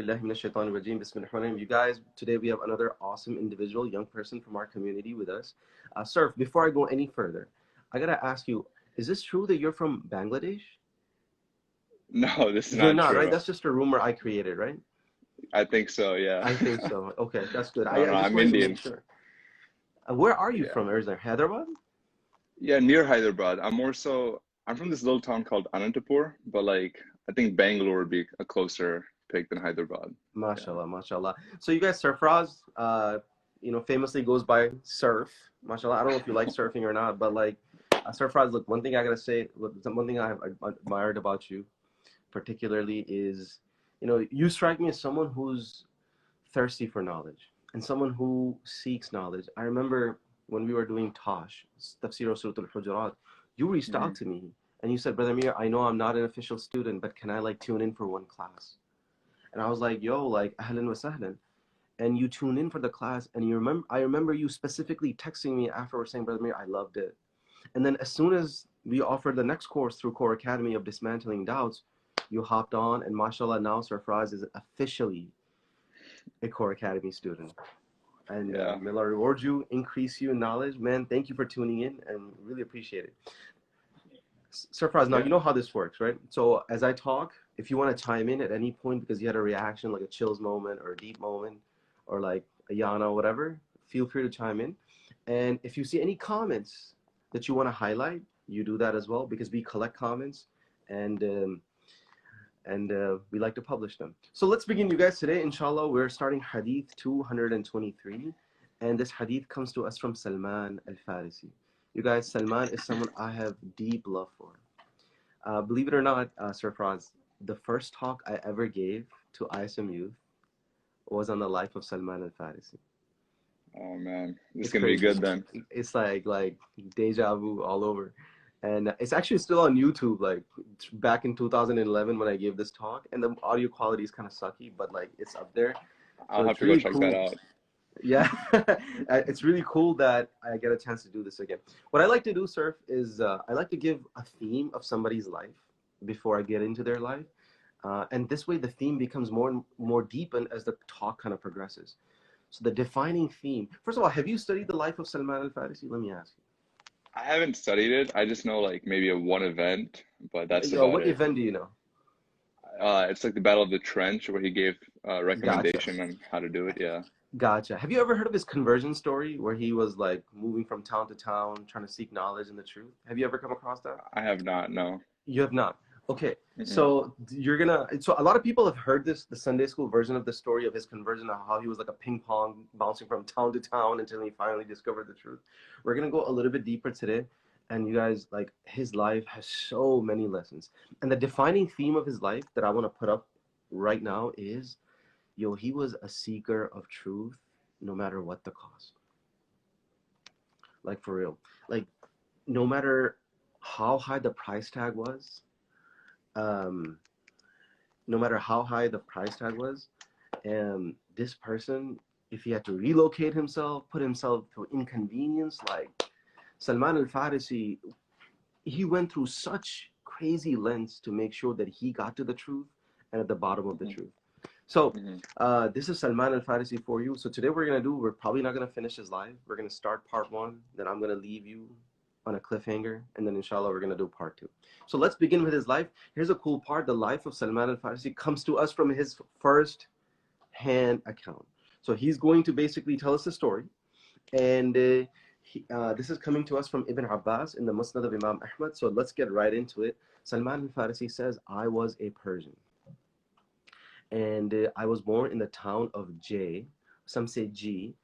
billahi minash shaitanir rajeem. Bismillahirrahmanirrahim. You guys, today we have another awesome individual, young person from our community with us. Sir, before I go any further, I gotta ask you, is this true that you're from Bangladesh? No, this is You're not not, right? true. That's just a rumor I created, right? I think so, yeah. I think so. Okay, that's good. No, I no, just I'm wanted to make Indian. sure. Where are you Yeah. from, Arizona? Hyderabad? Yeah, near Hyderabad. I'm from this little town called Anantapur, but like I think Bangalore would be a closer pick than Hyderabad. Yeah. MashaAllah, mashallah. So you guys, Surfraz, famously goes by Surf. MashaAllah. I don't know if you like surfing or not, but like, Surfraz, look, one thing I gotta say, one thing I have admired about you, particularly, is, you strike me as someone who's thirsty for knowledge and someone who seeks knowledge. I remember when we were doing Tosh, Tafsir Surah Al-Hujurat, you reached out hmm to me and you said, Brother Ameer, I know I'm not an official student, but can I like tune in for one class? And I was like, yo, like, ahlan wa sahlan. And you tune in for the class, and I remember you specifically texting me afterwards saying, Brother Mir, I loved it. And then as soon as we offered the next course through Core Academy of Dismantling Doubts, you hopped on, and mashallah, now Surfraz is officially a Core Academy student. And Yeah. may Allah reward you, increase you in knowledge. Man, thank you for tuning in, and really appreciate it. Surprise. Now, Yeah. you know how this works, right? So as I talk, if you want to chime in at any point because you had a reaction, like a chills moment or a deep moment or like a yana or whatever, feel free to chime in. And if you see any comments that you want to highlight, you do that as well because we collect comments and we like to publish them. So let's begin, you guys. Today, inshallah, we're starting Hadith 223. And this Hadith comes to us from Salman Al-Farisi. You guys, Salman is someone I have deep love for. Believe it or not, Surfraz, the first talk I ever gave to ISM youth was on the life of Salman Al-Farisi. Oh man, this is It's gonna be crazy. good then. It's like deja vu all over. And it's actually still on YouTube, like back in 2011 when I gave this talk. And the audio quality is kind of sucky, but like it's up there. So I'll have it's to go really check that cool. out. Yeah, it's really cool that I get a chance to do this again. What I like to do, Surf, is I like to give a theme of somebody's life before I get into their life. And this way the theme becomes more and more deepened as the talk kind of progresses. So the defining theme, first of all, have you studied the life of Salman al-Farisi? Let me ask I haven't studied it. I just know like maybe a one event, but that's you. about What it. event do you know? It's like the Battle of the Trench where he gave Gotcha. recommendation on how to do it. Yeah. Gotcha. Have you ever heard of his conversion story where he was like moving from town to town trying to seek knowledge and the truth? Have you ever come across that? I have not, no. You have not. Okay. Mm-mm. So so a lot of people have heard this, the Sunday school version of the story of his conversion, of how he was like a ping pong bouncing from town to town until he finally discovered the truth. We're going to go a little bit deeper today. And you guys, like, his life has so many lessons. And the defining theme of his life that I want to put up right now is, yo, he was a seeker of truth no matter what the cost. Like, for real. Like, no matter how high the price tag was, um, no matter how high the price tag was, this person, if he had to relocate himself, put himself through inconvenience, like Salman al-Farisi, he went through such crazy lengths to make sure that he got to the truth and at the bottom of the hmm truth. So hmm this is Salman al-Farisi for you. So today we're probably not going to finish his life. We're going to start part one, then I'm going to leave you on a cliffhanger, and then inshallah we're going to do part two. So let's begin with his life. Here's a cool part. The life of Salman al-Farisi comes to us from his first hand account. So he's going to basically tell us the story, and this is coming to us from Ibn Abbas in the Musnad of Imam Ahmad. So let's get right into it. Salman al-Farisi says, I was a Persian, and I was born in the town of J, some say G,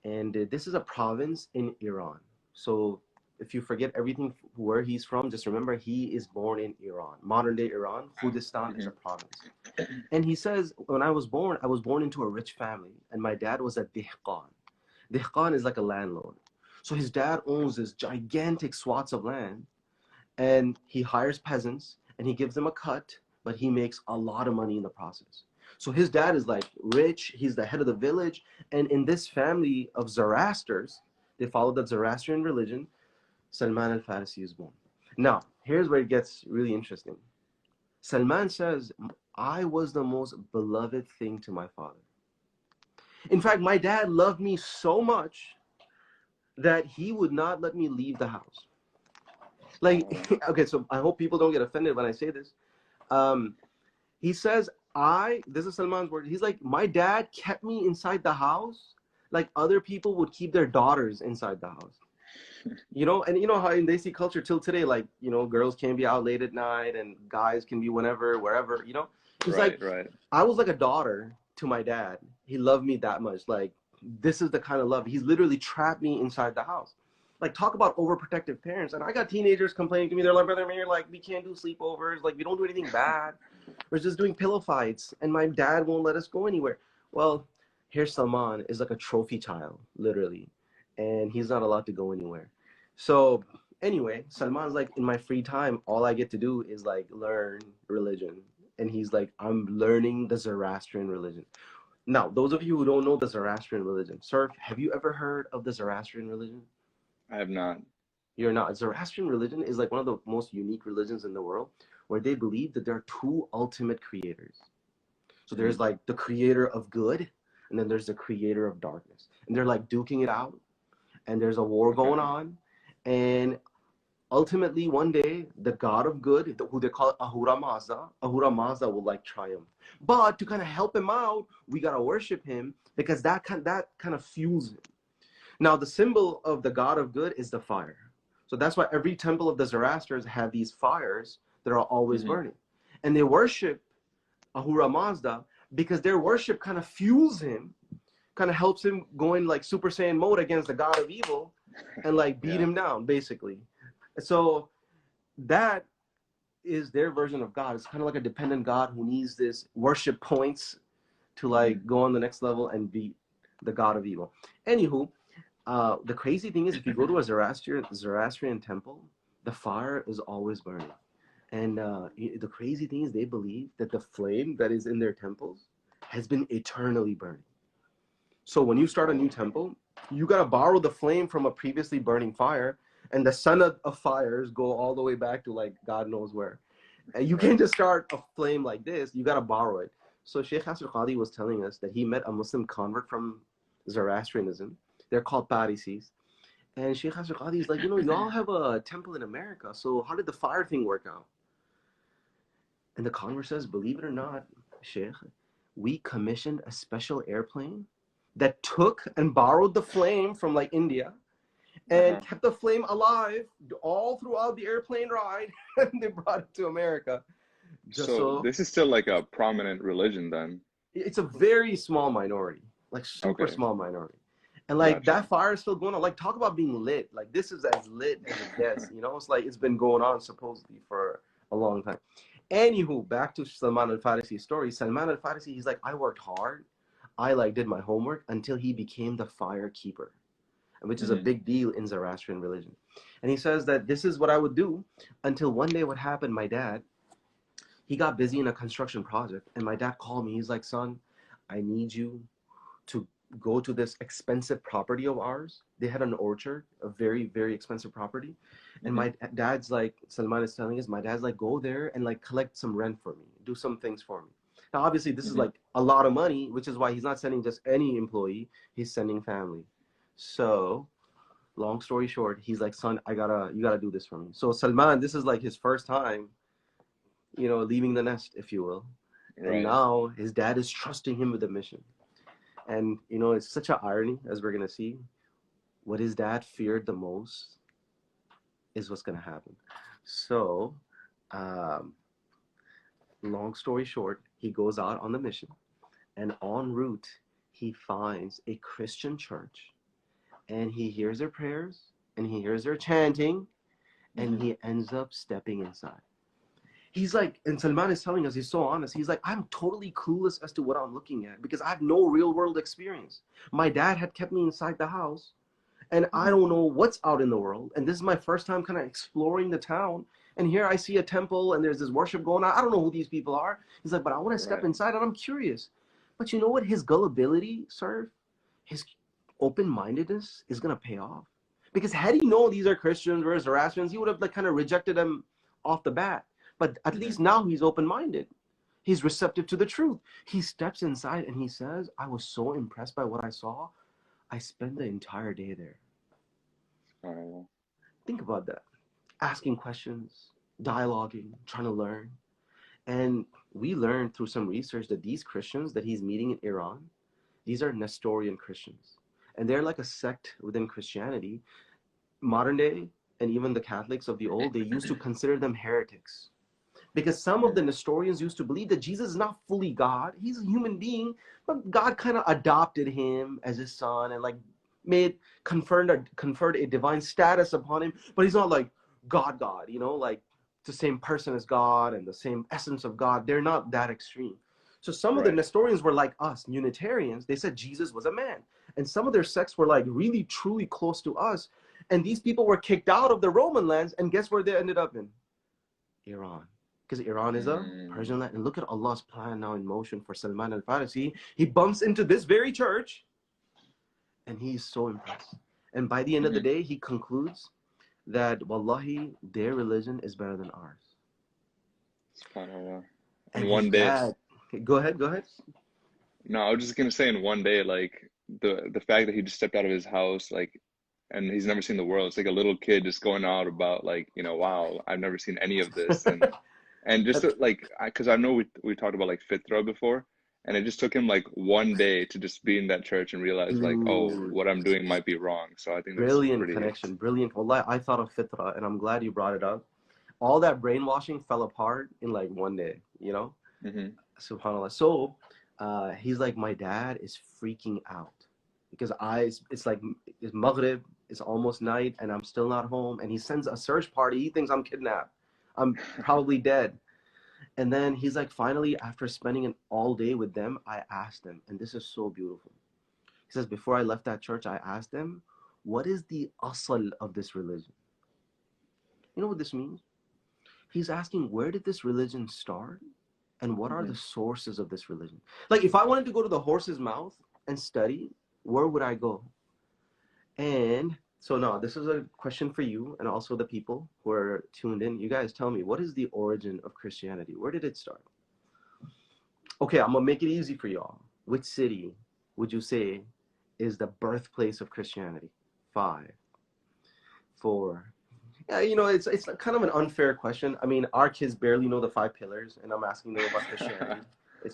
and this is a province in Iran. So if you forget everything where he's from, just remember he is born in Iran, modern day Iran. Khuzestan is hmm a province. And he says, when I was born into a rich family, and my dad was a dehqan. Dehqan is like a landlord. So his dad owns this gigantic swaths of land, and he hires peasants and he gives them a cut, but he makes a lot of money in the process. So his dad is like rich, he's the head of the village, and in this family of Zoroasters, they follow the Zoroastrian religion, Salman al-Farisi is born. Now, here's where it gets really interesting. Salman says, I was the most beloved thing to my father. In fact, my dad loved me so much that he would not let me leave the house. Like, okay, so I hope people don't get offended when I say this. He says, this is Salman's word. He's like, my dad kept me inside the house like other people would keep their daughters inside the house. You know, and you know how in Desi culture till today, like, you know, girls can be out late at night and guys can be whenever, wherever, you know. He's Right, like, right. I was like a daughter to my dad. He loved me that much. Like, this is the kind of love. He's literally trapped me inside the house. Like, talk about overprotective parents. And I got teenagers complaining to me. They're like, Brother Ameer, like, we can't do sleepovers. Like, we don't do anything bad. We're just doing pillow fights. And my dad won't let us go anywhere. Well, here Salman is like a trophy child, literally. And he's not allowed to go anywhere. So anyway, Salman's like, in my free time, all I get to do is like learn religion. And he's like, I'm learning the Zoroastrian religion. Now, those of you who don't know the Zoroastrian religion, sir, have you ever heard of the Zoroastrian religion? I have not. You're not. Zoroastrian religion is like one of the most unique religions in the world, where they believe that there are two ultimate creators. So there's like the creator of good, and then there's the creator of darkness. And they're like duking it out, and there's a war going on. And ultimately, one day, the god of good, who they call Ahura Mazda will like triumph. But to kind of help him out, we gotta worship him, because that kind of fuels him. Now, the symbol of the god of good is the fire. So that's why every temple of the Zoroastrians have these fires that are always burning. And they worship Ahura Mazda because their worship kind of fuels him, kind of helps him go in like Super Saiyan mode against the god of evil and like beat him down, basically. So that is their version of God. It's kind of like a dependent God who needs this worship points to like go on the next level and beat the god of evil. Anywho, the crazy thing is, if you go to a Zoroastrian temple, the fire is always burning. And the crazy thing is, they believe that the flame that is in their temples has been eternally burning. So when you start a new temple, you got to borrow the flame from a previously burning fire, and the son of fires go all the way back to like God knows where. And you can't just start a flame like this. You got to borrow it. So Sheikh Hassan Qadi was telling us that he met a Muslim convert from Zoroastrianism. They're called Pharisis. And Sheikh Hassan Qadi is like, you know, y'all have a temple in America, so how did the fire thing work out? And the convert says, believe it or not, Sheikh, we commissioned a special airplane that took and borrowed the flame from like India and kept the flame alive all throughout the airplane ride, and they brought it to America. So this is still like a prominent religion then? It's a very small minority, like super small minority. And like that fire is still going on. Like, talk about being lit. Like, this is as lit as it gets, you know? It's like, it's been going on supposedly for a long time. Anywho, back to Salman al-Farisi's story. Salman al-Farisi, he's like, I worked hard. I like did my homework until he became the fire keeper, which is a big deal in Zoroastrian religion. And he says that this is what I would do until one day what happened, my dad, he got busy in a construction project. And my dad called me. He's like, son, I need you to go to this expensive property of ours. They had an orchard, a very, very expensive property. And my dad's like, Salman is telling us, my dad's like, go there and like collect some rent for me, do some things for me. Now, obviously, this is like a lot of money, which is why he's not sending just any employee, he's sending family. So, long story short, he's like, son, you gotta do this for me. So Salman, this is like his first time, you know, leaving the nest, if you will. And now his dad is trusting him with the mission. And, you know, it's such an irony, as we're going to see. What his dad feared the most is what's going to happen. So, long story short, he goes out on the mission. And en route, he finds a Christian church. And he hears their prayers. And he hears their chanting. And he ends up stepping inside. He's like, and Salman is telling us, he's so honest. He's like, I'm totally clueless as to what I'm looking at because I have no real world experience. My dad had kept me inside the house and I don't know what's out in the world. And this is my first time kind of exploring the town. And here I see a temple and there's this worship going on. I don't know who these people are. He's like, but I want to step inside and I'm curious. But you know what? His gullibility, sir, his open-mindedness is going to pay off. Because had he known these are Christians or Zoroastrians, he would have like kind of rejected them off the bat. But at least now he's open-minded. He's receptive to the truth. He steps inside and he says, I was so impressed by what I saw. I spent the entire day there. Think about that. Asking questions, dialoguing, trying to learn. And we learned through some research that these Christians that he's meeting in Iran, these are Nestorian Christians. And they're like a sect within Christianity. Modern day, and even the Catholics of the old, they used to consider them heretics. Because some of the Nestorians used to believe that Jesus is not fully God. He's a human being, but God kind of adopted him as his son and like conferred a divine status upon him. But he's not like God, you know, like the same person as God and the same essence of God. They're not that extreme. So some of the Nestorians were like us, Unitarians. They said Jesus was a man. And some of their sects were like really, truly close to us. And these people were kicked out of the Roman lands. And guess where they ended up in? Iran. Because Iran is a Persian land. And look at Allah's plan now in motion for Salman al-Farisi. He bumps into this very church. And he's so impressed. And by the end of the day, he concludes that, wallahi, their religion is better than ours. And one day. Go ahead. No, I was just going to say in one day, like, the fact that he just stepped out of his house, like, and he's never seen the world. It's like a little kid just going out about, like, you know, wow, I've never seen any of this. And just to, like, because I know we talked about like fitra before, and it just took him like one day to just be in that church and realize like, oh, what I'm doing might be wrong. So I think that's brilliant connection, brilliant. Wallah, I thought of fitra, and I'm glad you brought it up. All that brainwashing fell apart in like one day, you know. SubhanAllah. So he's like, my dad is freaking out because it's like it's Maghrib, it's almost night, and I'm still not home. And he sends a search party. He thinks I'm kidnapped. I'm probably dead. And then he's like, finally, after spending an all day with them, I asked them, and this is so beautiful. He says, before I left that church, I asked them, what is the asal of this religion? You know what this means? He's asking, where did this religion start? And what are the sources of this religion? Like, if I wanted to go to the horse's mouth and study, where would I go? And so now, this is a question for you and also the people who are tuned in. You guys tell me, what is the origin of Christianity? Where did it start? Okay, I'm going to make it easy for y'all. Which city would you say is the birthplace of Christianity? 5, 4. Yeah, you know, it's kind of an unfair question. I mean, our kids barely know the 5 pillars, and I'm asking them about Christianity.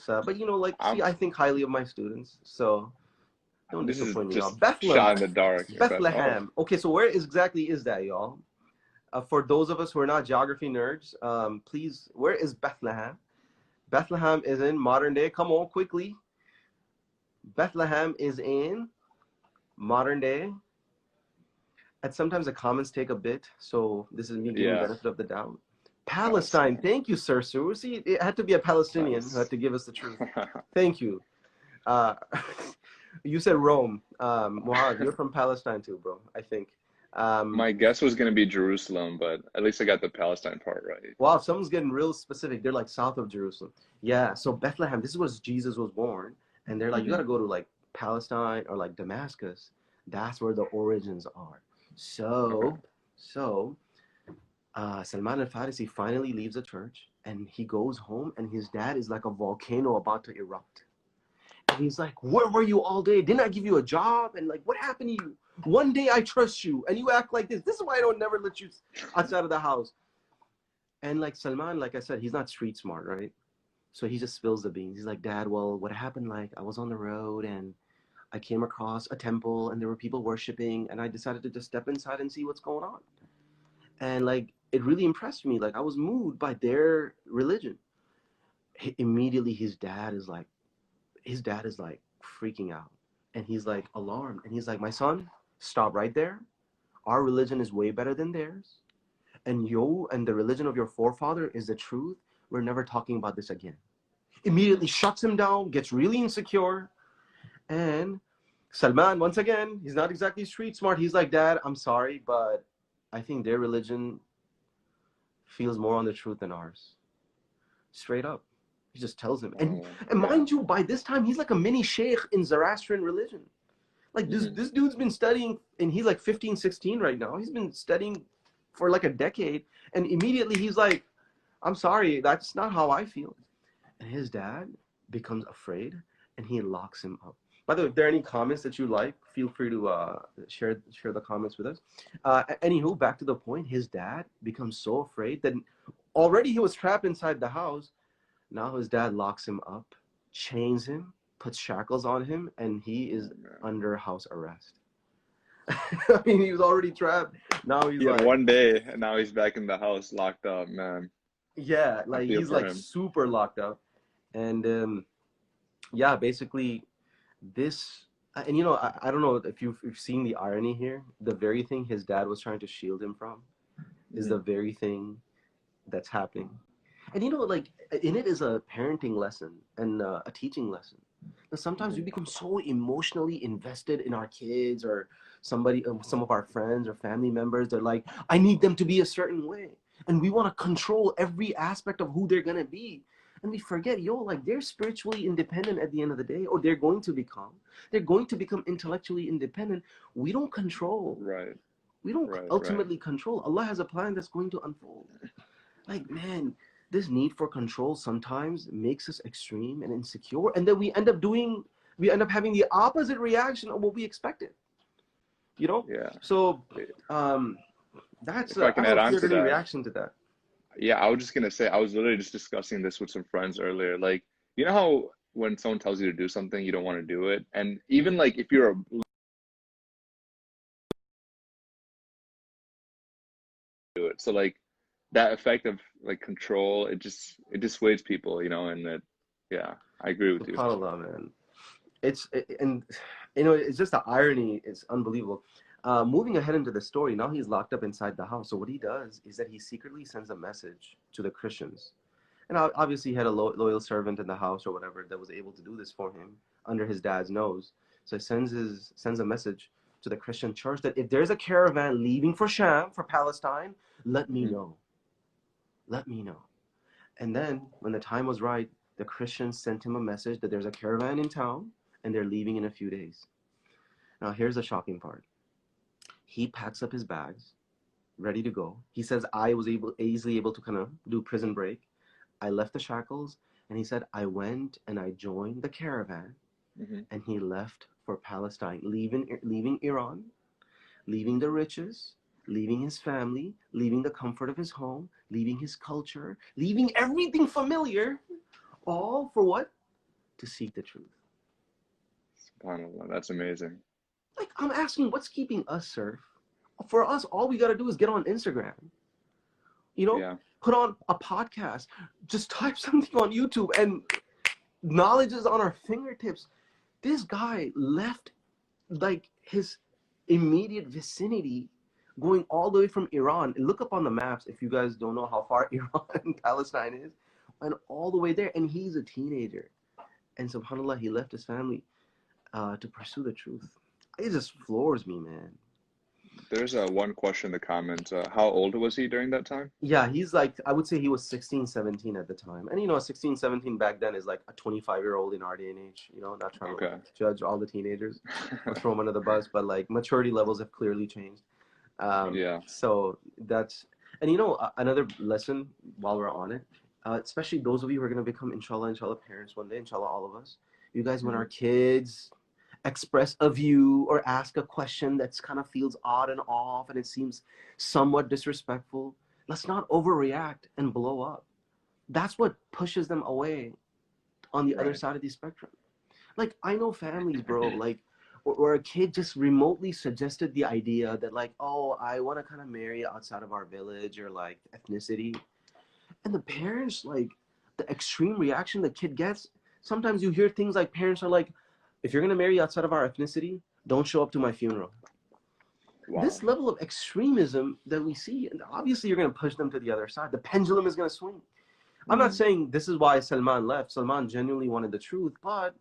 But you know, like, see, I think highly of my students, so don't disappoint me, y'all. Bethlehem. Shot in the dark. Bethlehem. Okay, so where exactly is that, y'all? For those of us who are not geography nerds, please, where is Bethlehem? Bethlehem is in modern day. Come on, quickly. Bethlehem is in modern day. And sometimes the comments take a bit, so this is me giving the benefit of the doubt. Palestine. Thank you, Sir Sue. See, it had to be a Palestinian who had to give us the truth. Thank you. You said Rome. Muhammad, you're from Palestine too, bro, I think. My guess was going to be Jerusalem, but at least I got the Palestine part right. Wow, someone's getting real specific. They're like south of Jerusalem. Yeah, so Bethlehem, this is where Jesus was born. And they're like, you got to go to like Palestine or like Damascus. That's where the origins are. So Salman al-Farisi finally leaves the church and he goes home and his dad is like a volcano about to erupt. And he's like, where were you all day? Didn't I give you a job? And like, what happened to you? One day I trust you and you act like this. This is why I don't never let you outside of the house. And like Salman, like I said, he's not street smart, right? So he just spills the beans. He's like, Dad, well, what happened? Like, I was on the road and I came across a temple and there were people worshiping and I decided to just step inside and see what's going on. And like, it really impressed me. Like, I was moved by their religion. Immediately his dad is like freaking out and he's like alarmed and he's like, my son, stop right there. Our religion is way better than theirs. And you and the religion of your forefather is the truth. We're never talking about this again. Immediately shuts him down, gets really insecure. And Salman, once again, he's not exactly street smart. He's like, Dad, I'm sorry, but I think their religion feels more on the truth than ours. Straight up. He just tells him. And mind you, by this time, he's like a mini sheikh in Zoroastrian religion. Like this dude's been studying, and he's like 15, 16 right now. He's been studying for like a decade. And immediately he's like, I'm sorry, that's not how I feel. And his dad becomes afraid and he locks him up. By the way, if there are any comments that you like, feel free to share the comments with us. Anywho, back to the point, his dad becomes so afraid that already he was trapped inside the house. Now his dad locks him up, chains him, puts shackles on him, and he is under house arrest. I mean, he was already trapped. Now he's like, one day, and now he's back in the house, locked up, man. yeah, I like feel he's for like him. super locked up. And yeah, basically this, and you know, I don't know if you've seen the irony here. The very thing his dad was trying to shield him from is the very thing that's happening. And you know, like in it is a parenting lesson and a teaching lesson. But sometimes we become so emotionally invested in our kids or somebody, some of our friends or family members. They're like, I need them to be a certain way, and we want to control every aspect of who they're gonna be. And we forget, yo, like they're spiritually independent at the end of the day, or they're going to become. They're going to become intellectually independent. We don't control. Right. We don't Right. ultimately control. Allah has a plan that's going to unfold. Like, man, this need for control sometimes makes us extreme and insecure, and then we end up having the opposite reaction of what we expected. You know? Yeah. So that's If I can add on to any that. reaction to that. Yeah, I was just gonna say, I was literally just discussing this with some friends earlier. Like, you know how when someone tells you to do something, you don't want to do it, and even like if you're do it. So like that effect of like control, it dissuades people, you know, and that, yeah, I agree with you. SubhanAllah, man. And you know, it's just the irony is unbelievable. Moving ahead into the story, now he's locked up inside the house. So what he does is that he secretly sends a message to the Christians. And obviously he had a loyal servant in the house or whatever that was able to do this for him under his dad's nose. So he sends a message to the Christian church that if there's a caravan leaving for Sham, for Palestine, let me know. Let me know. And then when the time was right, the Christians sent him a message that there's a caravan in town and they're leaving in a few days. Now here's the shocking part. He packs up his bags, ready to go. He says, I was easily able to kind of do prison break. I left the shackles, and he said, I went and I joined the caravan, and he left for Palestine, leaving Iran, leaving the riches, leaving his family, leaving the comfort of his home, leaving his culture, leaving everything familiar, all for what? To seek the truth. SubhanAllah, that's amazing. Like, I'm asking, what's keeping us, sir? For us, all we got to do is get on Instagram. You know, put on a podcast, just type something on YouTube, and knowledge is on our fingertips. This guy left like his immediate vicinity, going all the way from Iran. Look up on the maps if you guys don't know how far Iran and Palestine is, and all the way there. And he's a teenager, and subhanAllah, he left his family to pursue the truth. It just floors me, man. There's one question in the comments. How old was he during that time? Yeah, he's like, I would say he was 16, 17 at the time. And, you know, 16, 17 back then is like a 25-year-old in our day and age, you know, not trying to judge all the teenagers or throw them under the bus, but like maturity levels have clearly changed. So that's, and you know, another lesson while we're on it, especially those of you who are going to become, inshallah, parents one day, inshallah, all of us, you guys, when our kids express a view or ask a question that's kind of feels odd and off and it seems somewhat disrespectful, let's not overreact and blow up. That's what pushes them away on the other side of the spectrum. Like, I know families, bro, like, or a kid just remotely suggested the idea that like, oh, I want to kind of marry outside of our village or like ethnicity. And the parents, like, the extreme reaction the kid gets, sometimes you hear things like parents are like, if you're going to marry outside of our ethnicity, don't show up to my funeral. Wow. This level of extremism that we see, and obviously you're going to push them to the other side. The pendulum is going to swing. I'm not saying this is why Salman left. Salman genuinely wanted the truth, but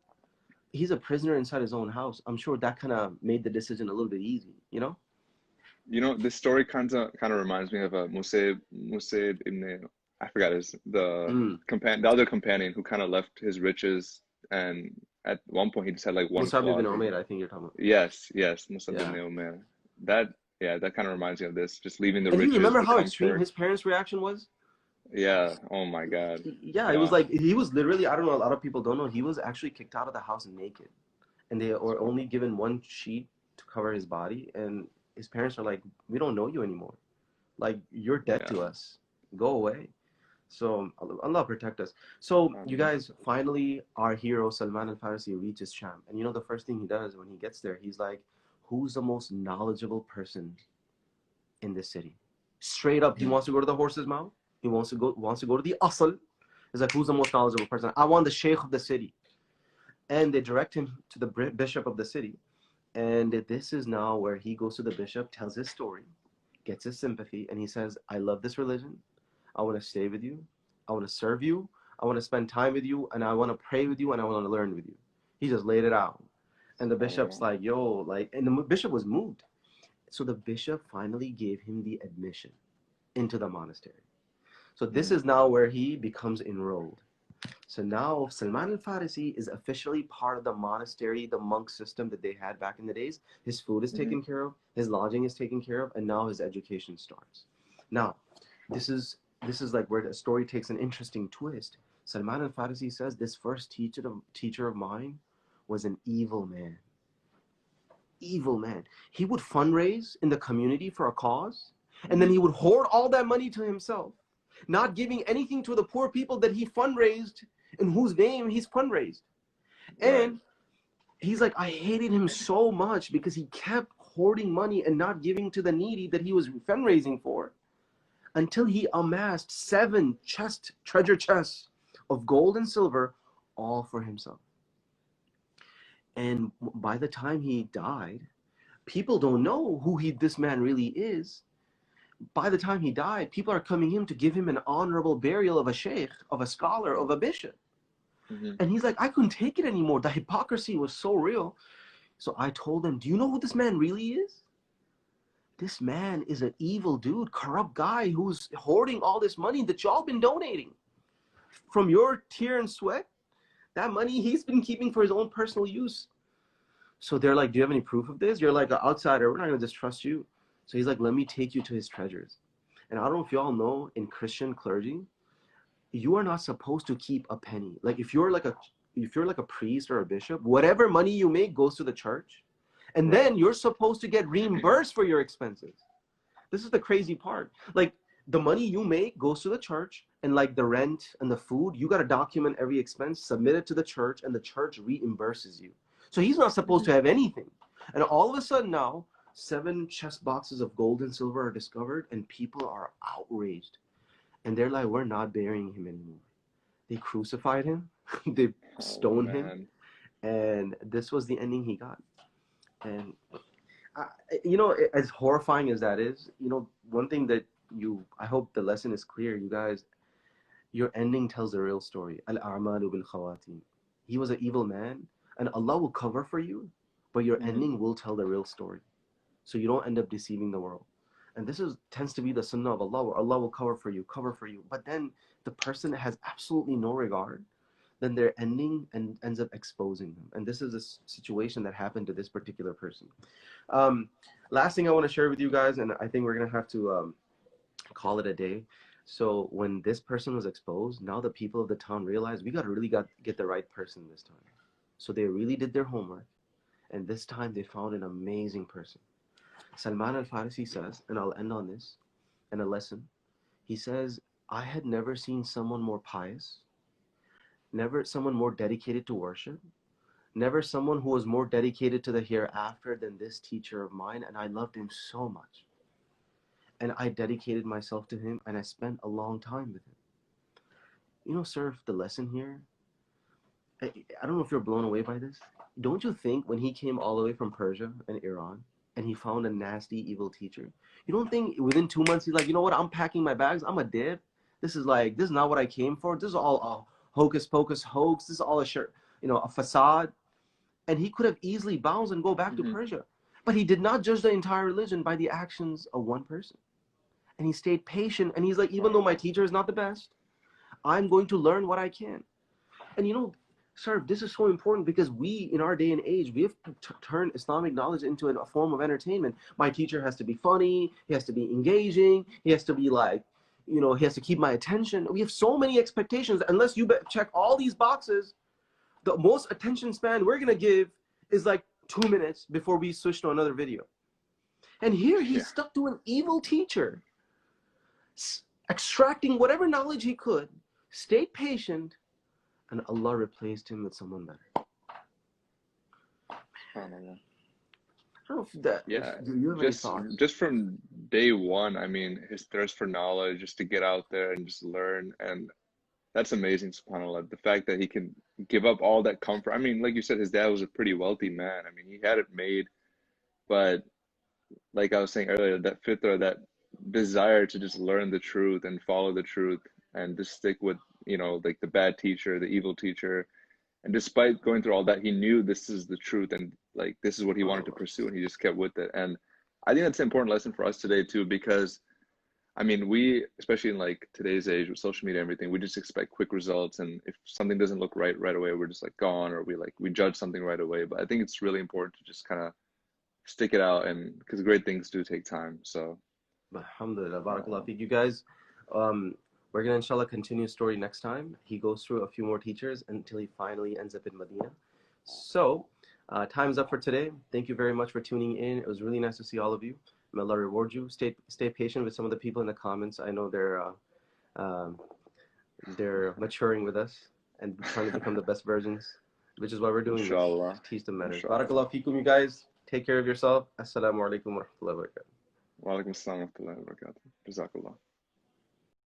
he's a prisoner inside his own house. I'm sure that kind of made the decision a little bit easy, you know? You know, this story kind of reminds me of Musayb ibn, I forgot the other companion who kind of left his riches, and at one point he just had like one Musab ibn Umair, I think you're talking about. Yes, Musab ibn Umair. That kind of reminds me of this, just leaving the riches. And you remember how extreme his parents' reaction was? Yeah. Oh my God. Yeah, it was Yeah. like he was literally, I don't know, a lot of people don't know, he was actually kicked out of the house naked. And they were only given one sheet to cover his body. And his parents are like, we don't know you anymore. Like, you're dead Yeah. to us. Go away. So Allah protect us. So you Um, guys, finally, our hero Salman al-Farisi reaches Sham. And you know the first thing he does when he gets there, he's like, who's the most knowledgeable person in this city? Straight up, he wants to go to the horse's mouth. He wants to go to the asl. He's like, who's the most knowledgeable person? I want the sheikh of the city. And they direct him to the bishop of the city. And this is now where he goes to the bishop, tells his story, gets his sympathy, and he says, I love this religion. I want to stay with you. I want to serve you. I want to spend time with you. And I want to pray with you. And I want to learn with you. He just laid it out. And the bishop's oh, like, yo, like, and the bishop was moved. So the bishop finally gave him the admission into the monastery. So this mm, is now where he becomes enrolled. So now Salman al-Farisi is officially part of the monastery, the monk system that they had back in the days. His food is mm, taken care of, his lodging is taken care of, and now his education starts. Now, this is like where the story takes an interesting twist. Salman al-Farisi says this first teacher of mine was an evil man. Evil man. He would fundraise in the community for a cause, and then he would hoard all that money to himself, not giving anything to the poor people that he fundraised, in whose name he's fundraised. right. And he's like, I hated him so much because he kept hoarding money and not giving to the needy that he was fundraising for, until he amassed 7 treasure chests of gold and silver, all for himself. And by the time he died, people don't know who this man really is. By the time he died, people are coming in to give him an honorable burial of a sheikh, of a scholar, of a bishop. Mm-hmm. And he's like, I couldn't take it anymore. The hypocrisy was so real. So I told him, do you know who this man really is? This man is an evil dude, corrupt guy who's hoarding all this money that y'all been donating from your tear and sweat. That money he's been keeping for his own personal use. So they're like, do you have any proof of this? You're like an outsider. We're not going to just trust you. So he's like, let me take you to his treasures. And I don't know if y'all know, in Christian clergy, you are not supposed to keep a penny. Like if you're like a priest or a bishop, whatever money you make goes to the church. And Right. then you're supposed to get reimbursed for your expenses. This is the crazy part. Like the money you make goes to the church, and like the rent and the food, you got to document every expense, submit it to the church, and the church reimburses you. So he's not supposed Mm-hmm. to have anything. And all of a sudden now, 7 chest boxes of gold and silver are discovered, and people are outraged. And they're like, we're not burying him anymore. They crucified him, they Oh stoned him, man. and this was the ending he got. And as horrifying as that is, one thing that I hope the lesson is clear, you guys. Your ending tells the real story. Al-a'malu bil khawatim. He was an evil man, and Allah will cover for you, but your Mm-hmm. ending will tell the real story, so you don't end up deceiving the world. And this tends to be the sunnah of Allah, where Allah will cover for you, but then the person that has absolutely no regard, then their ending ends up exposing them. And this is a situation that happened to this particular person. Um, Last thing I want to share with you guys, and I think we're gonna have to call it a day. So when this person was exposed, now the people of the town realized we got get the right person this time. So they really did their homework, and this time they found an amazing person. Salman al-Farisi says, and I'll end on this, and a lesson. He says, I had never seen someone more pious, never someone more dedicated to worship, never someone who was more dedicated to the hereafter than this teacher of mine, and I loved him so much. And I dedicated myself to him, and I spent a long time with him. Sir, the lesson here, I don't know if you're blown away by this. Don't you think when he came all the way from Persia and Iran, and he found a nasty, evil teacher, you don't think within 2 months he's like, you know what, I'm packing my bags, I'm a dip. This is not what I came for. This is all a hocus pocus hoax. This is all a facade. And he could have easily bounced and go back to Mm-hmm. Persia. But he did not judge the entire religion by the actions of one person. And he stayed patient. And he's like, even though my teacher is not the best, I'm going to learn what I can. And sir, this is so important because we, in our day and age, we have turned Islamic knowledge into a form of entertainment. My teacher has to be funny. He has to be engaging. He has to be like, you know, he has to keep my attention. We have so many expectations. Unless you check all these boxes, the most attention span we're gonna give is like 2 minutes before we switch to another video. And here he's stuck to an evil teacher, extracting whatever knowledge he could, stayed patient, and Allah replaced him with someone better. I don't know. I don't know if that, Yeah, do you have any thoughts? just from day one, I mean, his thirst for knowledge, just to get out there and just learn, and that's amazing, subhanAllah. The fact that he can give up all that comfort. I mean, like you said, his dad was a pretty wealthy man. I mean, he had it made, but like I was saying earlier, that fitra, that desire to just learn the truth and follow the truth and just stick with, you know, like the bad teacher, the evil teacher. And despite going through all that, he knew this is the truth and like this is what he wanted to pursue, and he just kept with it. And I think that's an important lesson for us today too, because I mean, we, especially in like today's age with social media and everything, we just expect quick results. And if something doesn't look right away, we're just like gone, or we judge something right away. But I think it's really important to just kind of stick it out, and because great things do take time. So Alhamdulillah, barakallah feek. You guys, we're gonna inshallah continue story next time. He goes through a few more teachers until he finally ends up in Medina. So time's up for today. Thank you very much for tuning in. It was really nice to see all of you. May Allah reward you. Stay patient with some of the people in the comments. I know they're maturing with us and trying to become the best versions, which is why we're doing inshallah, this. Teach them manners. inshallah. Barakallah feekum, you guys. Take care of yourself. Assalamu alaikum wa rahmatullahi wa barakatuh. Wa alaikum assalam wa rahmatullahi wa barakatuh. Jazakallah.